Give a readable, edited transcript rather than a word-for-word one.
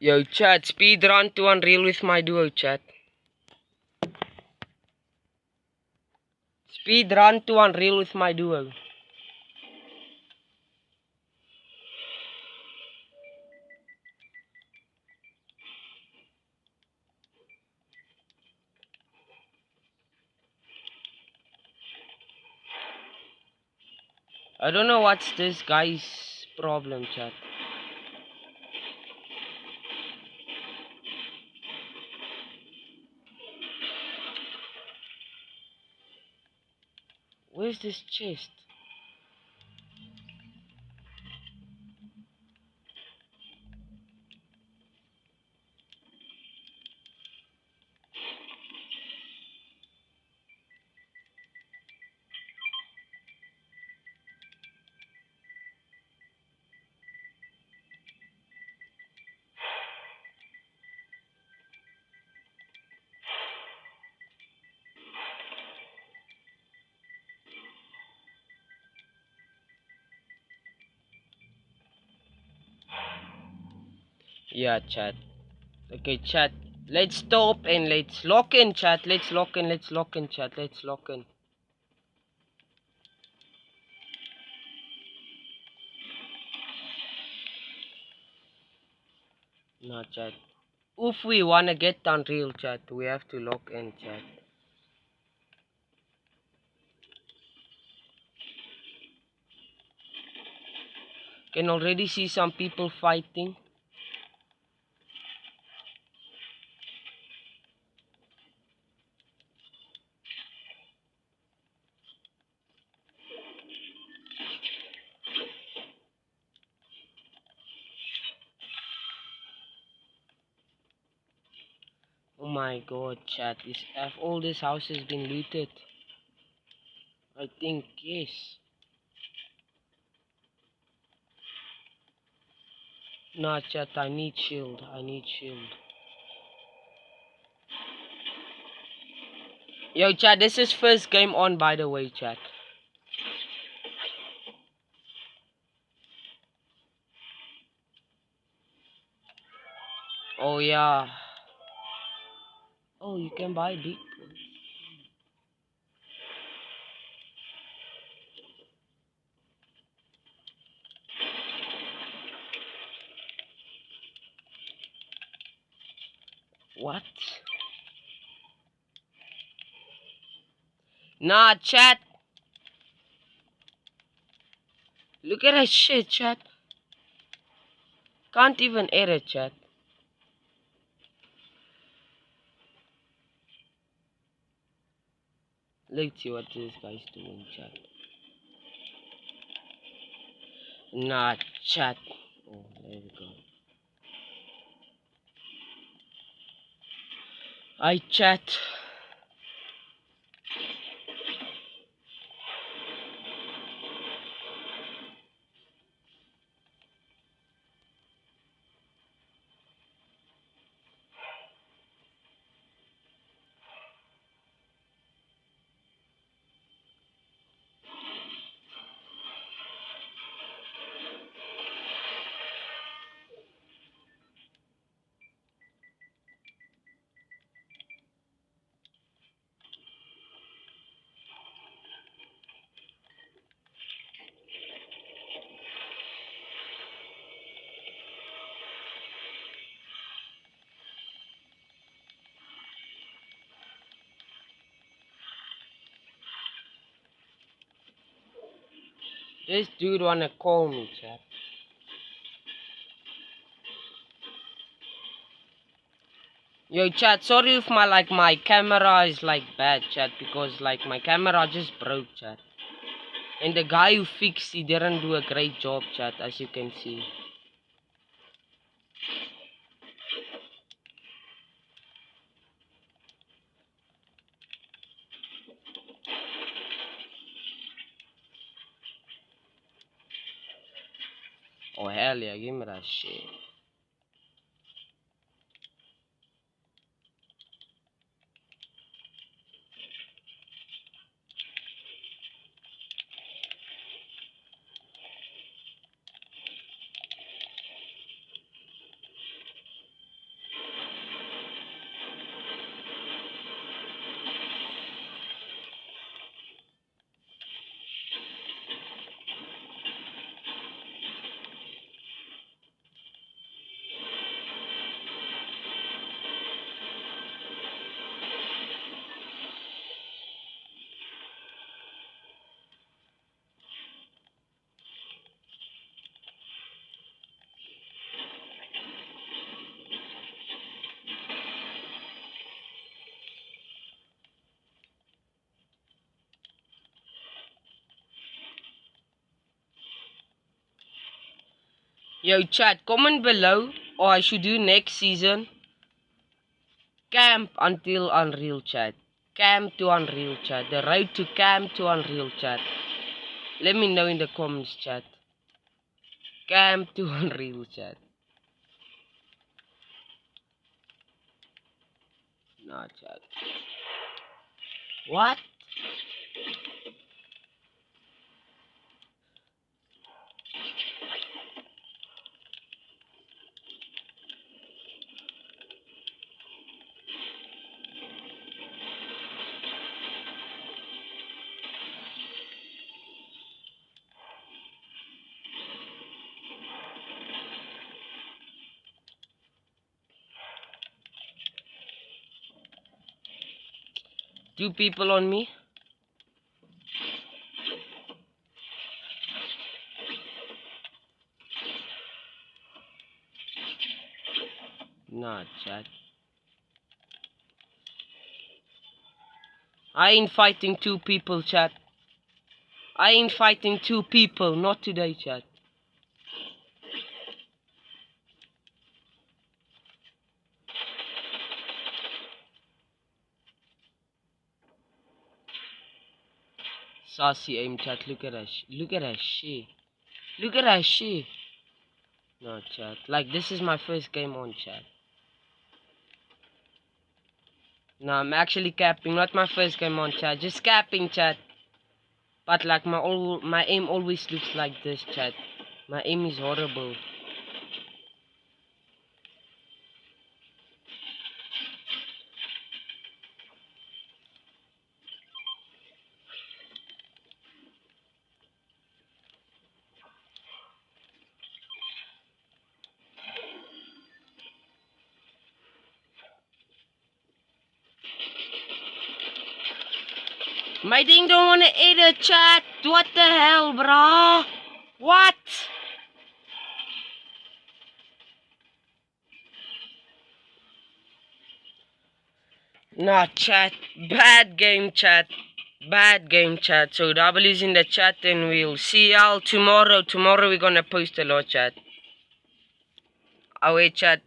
Yo chat, speedrun to Unreal with my duo chat. Speedrun to Unreal with my duo. I don't know what's this guy's problem chat. Where's this chest? Yeah chat. Okay chat. Let's stop and let's lock in chat. Let's lock in chat. Let's lock in. No chat. If we wanna get Unreal chat, we have to lock in chat. Can already see some people fighting. Oh my god chat, have all this house has been looted? I think yes. Nah chat, I need shield. Yo chat, this is first game on by the way chat. Oh yeah. Oh, you can buy big ones. What? Nah chat. Look at that shit chat. Can't even edit chat. Let's see what this guy's doing chat. Nah chat. Oh, there we go. I chat. This dude wanna call me chat. Yo chat, sorry if my camera is bad chat, because my camera just broke chat. And the guy who fixed it didn't do a great job chat, as you can see. Oh hell yeah, give me that shit. Yo, chat, comment below, or I should do next season. Camp until Unreal, chat. Camp to Unreal, chat. The road to Camp to Unreal, chat. Let me know in the comments, chat. Camp to Unreal, chat. Nah, chat. What? Two people on me? Nah, chat. I ain't fighting two people, chat. I ain't fighting two people, not today, chat. Sassy aim, chat. Look at her. Look at her shit. Look at her shit. No, chat. Like, this is my first game on, chat. No, I'm actually capping. Not my first game on, chat. Just capping, chat. But like my aim always looks like this, chat. My aim is horrible. My thing don't wanna edit, chat. What the hell, brah? What? Nah, chat. Bad game, chat. Bad game, chat. So W's in the chat and we'll see y'all tomorrow. Tomorrow we're gonna post a lot, chat. Oh wait, chat.